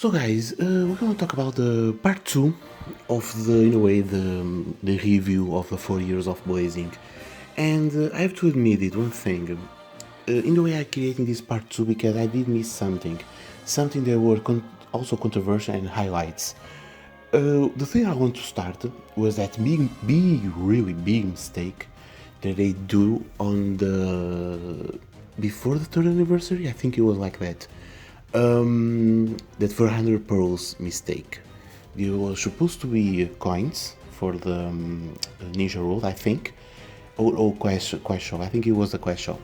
So guys, we're gonna talk about the part two of in a way, the review of the 4 years of Blazing, and I have to admit it one thing. In the way I creating this part two because I did miss something that were also controversial and highlights. The thing I want to start was that really big mistake that they do on the before the third anniversary. I think it was like that. That 400 pearls mistake. There was supposed to be coins for the ninja roll, I think, or quest shop. I think it was the quest shop,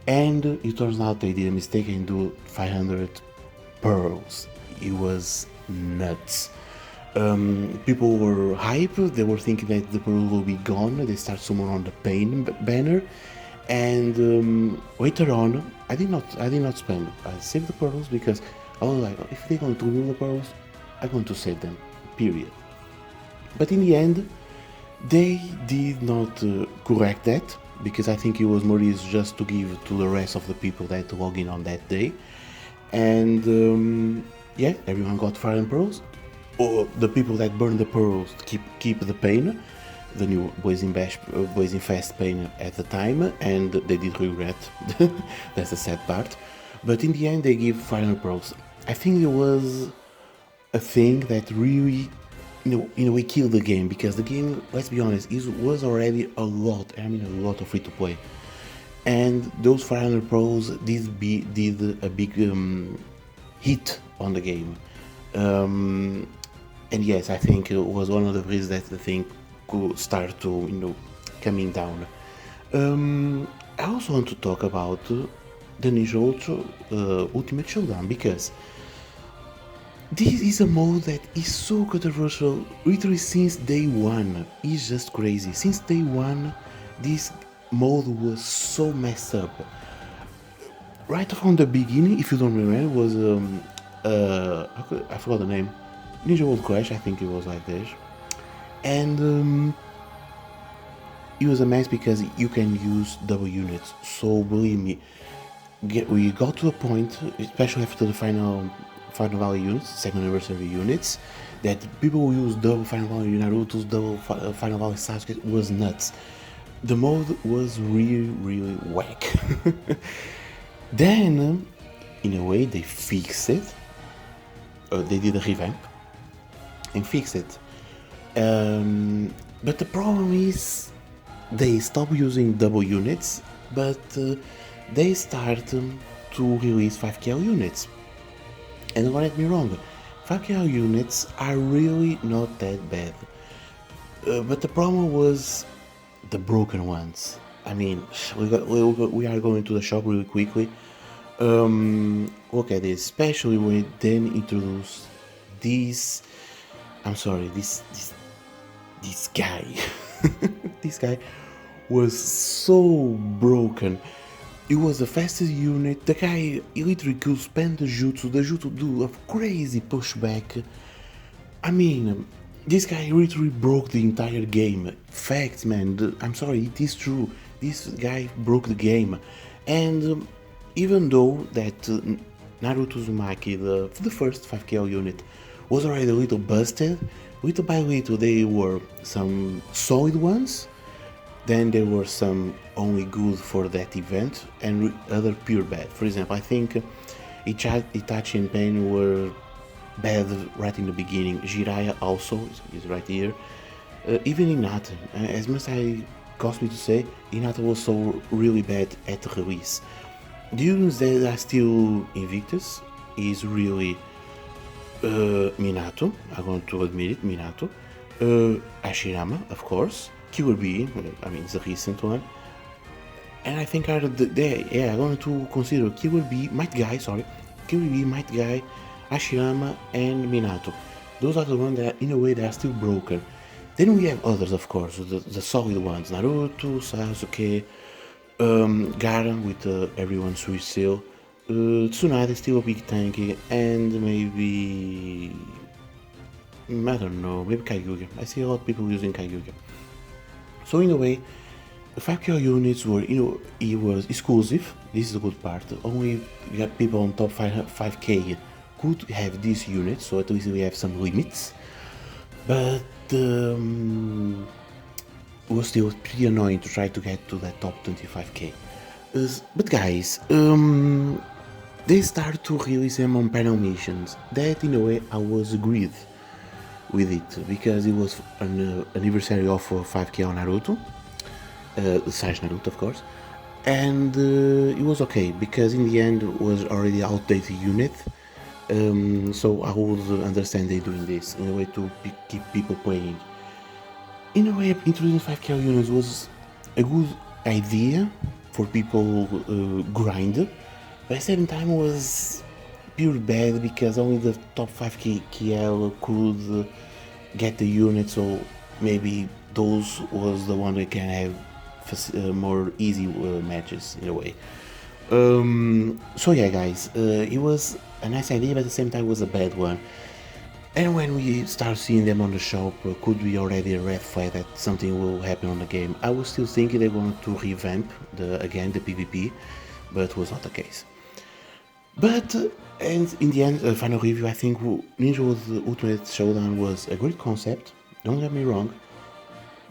and it turns out they did a mistake and do 500 pearls. It was nuts. People were hype. They were thinking that the pearl will be gone. They start somewhere on the pain banner, and later on, I did not spend. I saved the pearls because I was like, if they're going to remove the pearls, I'm going to save them. Period. But in the end, they did not correct that because I think it was more easy just to give to the rest of the people that log in on that day, and yeah, everyone got fire and pearls. Or the people that burn the pearls keep the pain, the new Blazing Fast pain at the time, and they did regret. That's the sad part. But in the end, they give final pearls. I think it was a thing that really, in a way, killed the game because the game, let's be honest, was already a lot. I mean, a lot of free to play, and those 500 pros did a big hit on the game. And yes, I think it was one of the reasons that the thing could start to coming down. I also want to talk about the Ninja Ultimate Showdown because this is a mode that is so controversial literally since day one. It's just crazy. Since day one, this mode was so messed up. Right from the beginning, if you don't remember, was I forgot the name. Ninja World Crash, I think it was like this, and it was a mess because you can use double units. So believe me, we got to a point, especially after the final value units, second anniversary units, that people who use double final value Naruto's, double final value Sasuke was nuts. The mode was really whack. Then, in a way, they fixed it. They did a revamp and fix it. But the problem is they stop using double units, but they start to release 5KL units. And don't get me wrong, 5KL units are really not that bad. But the problem was the broken ones. I mean, we are going to the shop really quickly. Look at this, especially when it then introduced these. I'm sorry, this guy. This guy was so broken. It was the fastest unit. The guy literally could spend the jutsu do a crazy pushback. I mean, this guy literally broke the entire game. Facts, man. I'm sorry, it is true. This guy broke the game. And even though that Naruto Uzumaki, the first 5KL unit, was already a little busted, little by little there were some solid ones, then there were some only good for that event, and other pure bad. For example, I think Itachi and Pain were bad right in the beginning. Jiraiya also is right here. Even Hinata, as much as I cost me to say, Hinata was so really bad at the release. The units that are still Invictus is really Minato, I'm going to admit it, Minato, Ashirama, of course, Killer Bee, I mean, it's a recent one, and I think I'm going to consider Killer Bee, Might Guy, Ashirama, and Minato. Those are the ones that, in a way, they are still broken. Then we have others, of course, the solid ones, Naruto, Sasuke, Gaara with everyone Swiss Seal, Tsunade still a big tanky, and maybe I don't know, maybe Kaiguya. I see a lot of people using Kaiguya. So in a way, the 5KL units were, it was exclusive. This is the good part. Only you got people on top 5K could have these units, so at least we have some limits. But it was still pretty annoying to try to get to that top 25k. But guys, they start to release them on panel missions. That in a way I was agreed with it, because it was an anniversary of 5k on Naruto, slash Naruto of course, and it was okay, because in the end it was already outdated unit, so I would understand they doing this in a way to keep people playing. In a way, introducing 5k units was a good idea for people grind, but at the same time was pure bad, because only the top 5k KL could get the unit, so maybe those was the one that can have more easy matches in a way. So yeah guys, it was a nice idea, but at the same time it was a bad one. And when we start seeing them on the shop, could be already a red flag that something will happen on the game. I was still thinking they're going to revamp again the PvP, but was not the case. But and in the end, final review, I think Ninja's Ultimate Showdown was a great concept, don't get me wrong,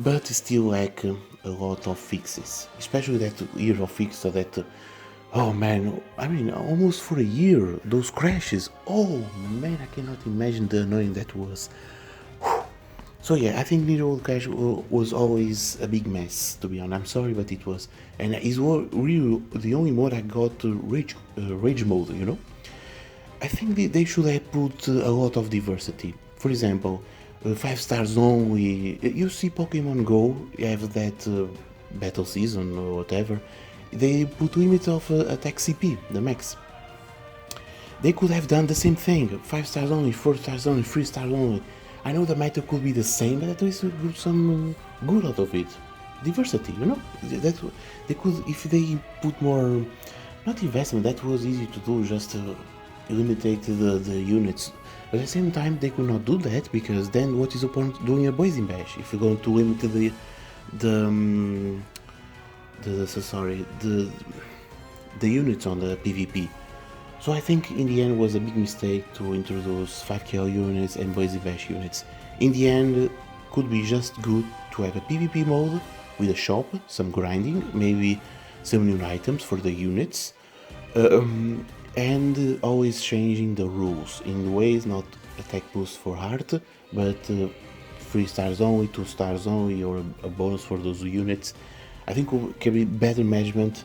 but still like a lot of fixes, especially that year of fix, so that oh man, I mean, almost for a year, those crashes, oh man, I cannot imagine the annoying that was. Whew. So yeah, I think Ninja Crash was always a big mess, to be honest. I'm sorry, but it was. And it's really the only mode I got rage mode, you know? I think they should have put a lot of diversity. For example, 5 stars only. You see Pokemon Go, you have that battle season or whatever. They put limit of attack CP, the max. They could have done the same thing, 5 stars only, 4 stars only, 3 stars only. I know the meta could be the same, but at least do some good out of it. Diversity, you know? That they could, if they put more, not investment, that was easy to do, just eliminate the units. But at the same time, they could not do that, because then what is the point doing a Blazing Bash if you're going to limit the units on the PvP. So I think in the end was a big mistake to introduce 5KL units and Blazing Bash units. In the end, could be just good to have a PvP mode with a shop, some grinding, maybe some new items for the units, and always changing the rules in ways, not attack boost for heart, but 3 stars only, 2 stars only, or a bonus for those units. I think it can be better management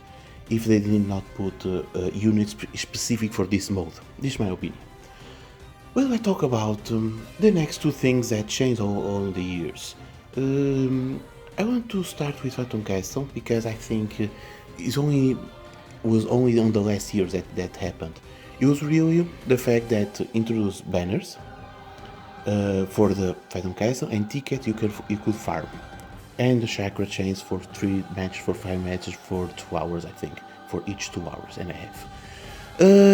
if they did not put units specific for this mode. This is my opinion. Well, I talk about the next 2 things that changed all the years. I want to start with Phantom Castle, because I think it was only on the last years that happened. It was really the fact that introduced banners for the Phantom Castle and tickets you could farm, and the chakra chains for 3 matches, for 5 matches, for 2 hours, I think, for each 2 hours and a half.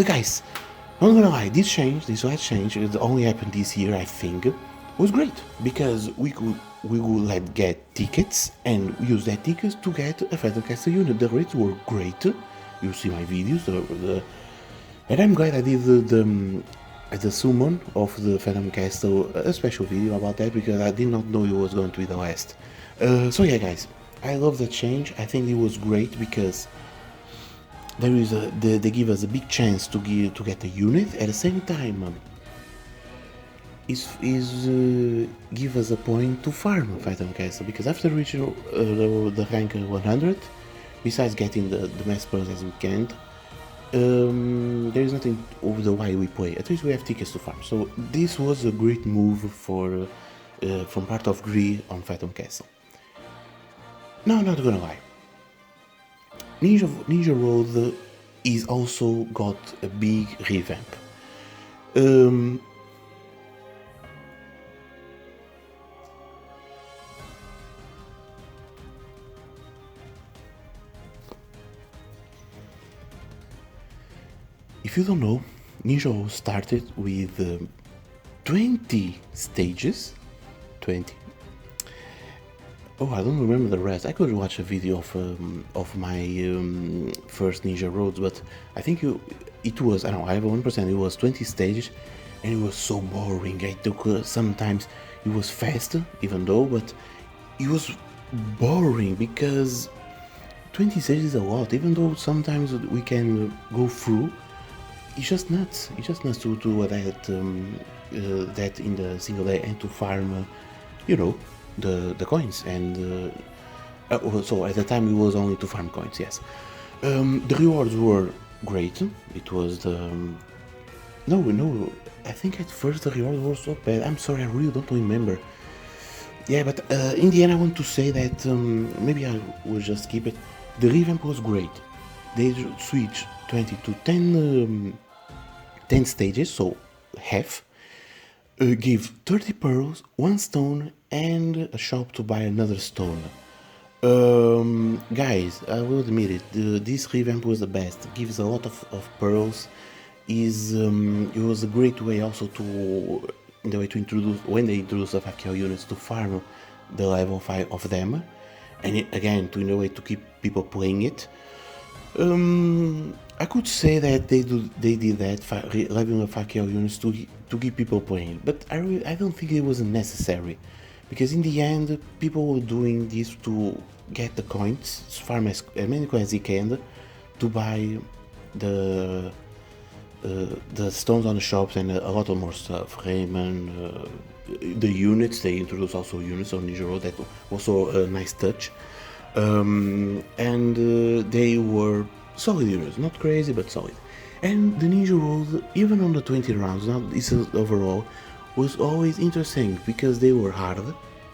Guys, not gonna lie, this last change, it only happened this year, I think, was great, because we would get tickets and use that tickets to get a Phantom Castle unit. The rates were great. You see my videos, and I'm glad I did the summon of the Phantom Castle, a special video about that, because I did not know it was going to be the last. So yeah guys, I love the change. I think it was great, because there is they give us a big chance to get a unit. At the same time, give us a point to farm Phantom Castle, because after reaching the rank 100, besides getting the mass pearls as we can, there is nothing over the why we play. At least we have tickets to farm. So this was a great move for from part of Gree on Phantom Castle. No, I'm not gonna lie. Ninja Road is also got a big revamp. If you don't know, Ninja started with 20 stages. 20. Oh, I don't remember the rest. I could watch a video of my first Ninja Roads, but I think it was, I don't know, I have 1%, it was 20 stages, and it was so boring. I took, sometimes it was fast, even though, but it was boring because 20 stages is a lot, even though sometimes we can go through. It's just nuts. It's just nuts to do that in the single day and to farm, you know, the coins. And so at the time it was only to farm coins. Yes, the rewards were great. It was the no. I think at first the rewards were so bad. I'm sorry, I really don't remember. Yeah, but in the end, I want to say that maybe I will just skip it. The revamp was great. They switched 20 to 10 stages, so half. Give 30 pearls, 1 stone, and a shop to buy another stone. Guys, I will admit it, this revamp was the best. It gives a lot of pearls. It was a great way also to, in the way to introduce, when they introduce the 5 units, to farm the level 5 of them, and again, to, in a way, to keep people playing it. I could say that they did that, leveling up 5 units to keep people playing, but I don't think it was necessary, because in the end people were doing this to get the coins, farm as many coins as they can, to buy the stones on the shops and a lot of more stuff. Rayman, the units, they introduced also units on Ninja Road, that also a nice touch. And they were solid units, not crazy but solid. And the Ninja Road, even on the 20 rounds, now this is overall, was always interesting because they were hard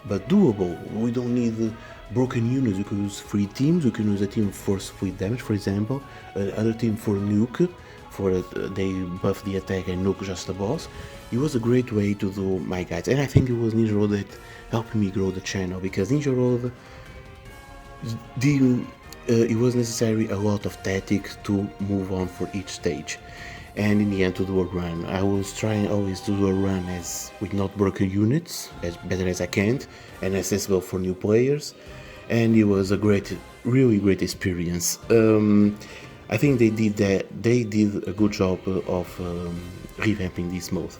but doable. We don't need broken units. We could use 3 teams. We can use a team for split damage, for example, another team for nuke, for they buff the attack and nuke just the boss. It was a great way to do my guides, and I think it was Ninja Road that helped me grow the channel, because Ninja Road didn't, it was necessary a lot of tactics to move on for each stage, and in the end to do a run. I was trying always to do a run as with not broken units, as better as I can, and accessible for new players, and it was a great, really great experience. I think they did that. They did a good job of revamping this mode.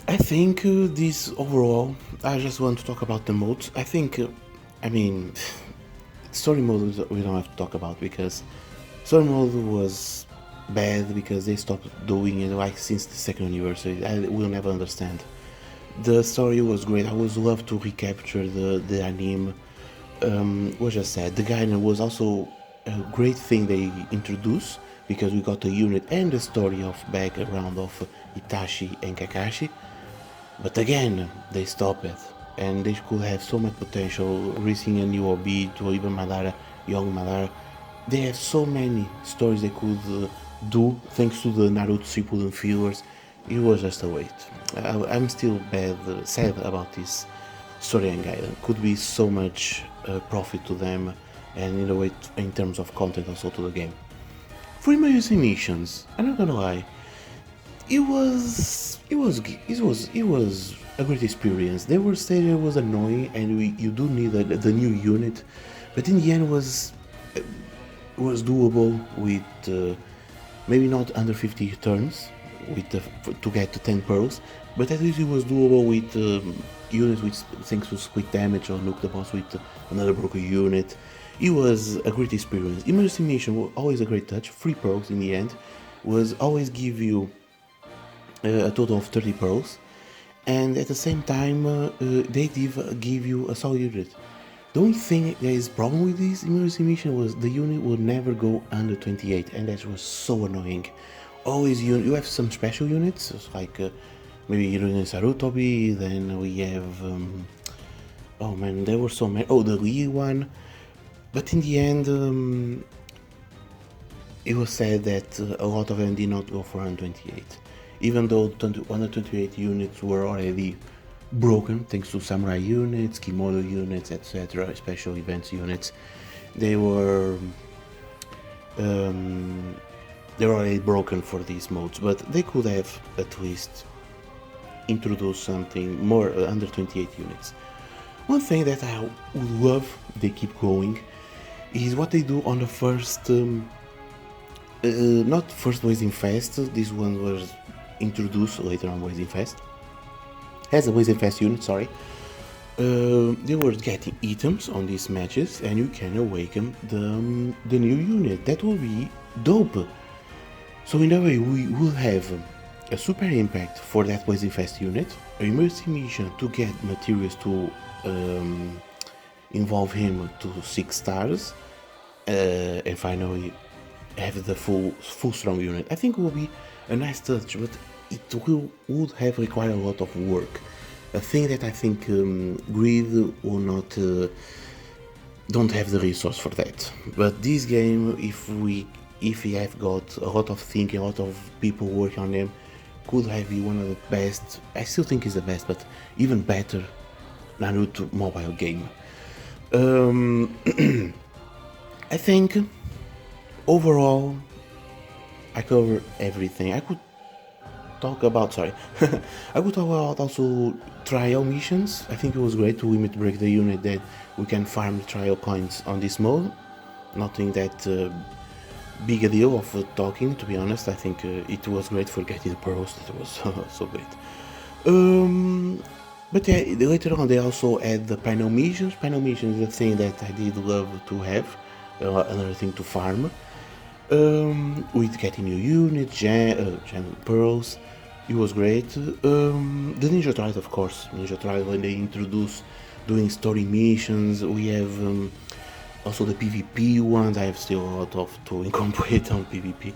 I think this overall, I just want to talk about the modes. I think, I mean, story mode we don't have to talk about, because story mode was bad because they stopped doing it like since the second anniversary. I will never understand. The story was great. I would love to recapture the anime. Was just sad. The guy was also a great thing they introduced, because we got the unit and the story of background of Itachi and Kakashi. But again, they stopped it, and they could have so much potential, releasing a new OB to even Madara, young Madara. They have so many stories they could do thanks to the Naruto Shippuden fillers. It was just a wait. I'm still sad about this story and guide. Could be so much profit to them, and in a way, in terms of content also to the game. For emergency missions, I'm not gonna lie, it was a great experience. They were saying it was annoying, and you do need the new unit, but in the end was doable with maybe not under 50 turns with to get to 10 pearls, but at least it was doable with units with thanks to split damage or nuke the boss with another broken unit. It was a great experience. Emergency mission was always a great touch. 3 pearls in the end was always give you a total of 30 pearls, and at the same time they give you a solid unit. The only thing there is problem with this emergency mission was the unit would never go under 28, and that was so annoying. Always you have some special units, like maybe you're in Naruto Blazing, then we have oh man, there were so many. Oh, the Lee one. But in the end, it was said that a lot of them did not go for 128, even though 128 units were already broken thanks to samurai units, kimono units, etc., special events units. They were already broken for these modes, but they could have at least introduced something more under 28 units. One thing that I would love they keep going is what they do on the first not first Blazing Fest, this one was introduced later on Blazing Fest. As a Blazing Fest unit, sorry. They were getting items on these matches and you can awaken the new unit. That will be dope. So in that way we will have a super impact for that Blazing Fest unit, a immersive mission to get materials to involve him to 6 stars, and finally have the full strong unit. I think it will be a nice touch, but it would have required a lot of work. A thing that I think Grid will not don't have the resource for that. But this game, if we have got a lot of thinking, a lot of people working on them, could have been one of the best. I still think it's the best, but even better Naruto mobile game. I think overall I covered everything. I could talk about I could talk about also trial missions. I think it was great to limit break the unit that we can farm trial coins on this mode. Nothing that big a deal of talking, to be honest. I think it was great for getting the pearls. That was so great. But yeah, later on they also add the panel missions. Panel missions is a thing that I did love to have, another thing to farm. With getting new units, gem pearls, it was great. The Ninja Trials, of course, Ninja Trials when they introduce doing story missions. We have also the PvP ones. I have still a lot of to incorporate on PvP.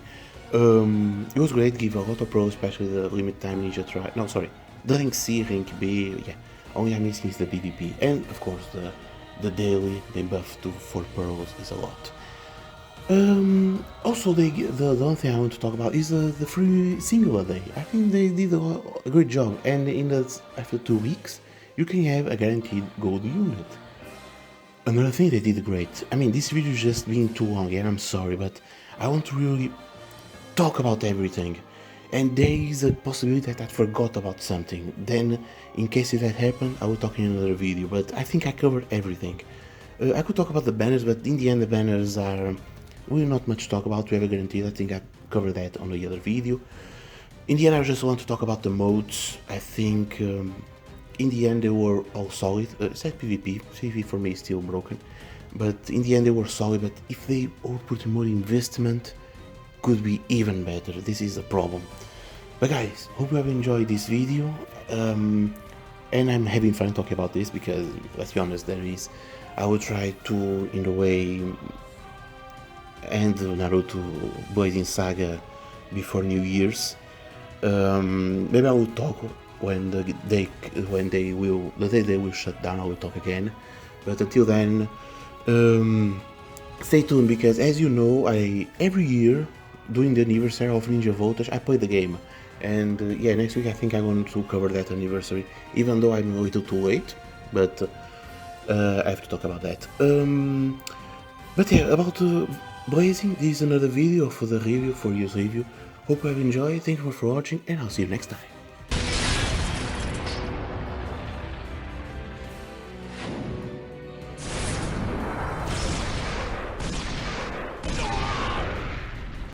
It was great, give a lot of pros, especially the limited time Ninja Trial. No, sorry, the Rank C, Rank B, yeah. Only I'm missing is the PvP, and of course the daily, they buff to 4 pearls is a lot. Also, the one thing I want to talk about is the free singular day. I think they did a great job, and after 2 weeks, you can have a guaranteed gold unit. Another thing they did great. I mean, this video is just being too long, and I'm sorry, but I want to really talk about everything. And there is a possibility that I forgot about something. Then, in case if that happened, I will talk in another video. But I think I covered everything. I could talk about the banners, but in the end, the banners are really not much to talk about. We have a guaranteed. I think I covered that on the other video. In the end, I just want to talk about the modes. I think in the end they were all solid. Except PvP. PvP for me is still broken. But in the end they were solid. But if they all put more investment, could be even better. This is a problem. But guys, hope you have enjoyed this video. And I'm having fun talking about this because, let's be honest, I will try to, in a way, end Naruto Blazing Saga before New Year's. Maybe I will talk when the day they will shut down. I will talk again. But until then, stay tuned because, as you know, every year during the anniversary of Ninja Voltage, I play the game. And yeah, next week I think I'm going to cover that anniversary, even though I'm a little too late, but I have to talk about that. But yeah, about Blazing, this is another video for the review, for your review. Hope you have enjoyed, thank you for watching, and I'll see you next time.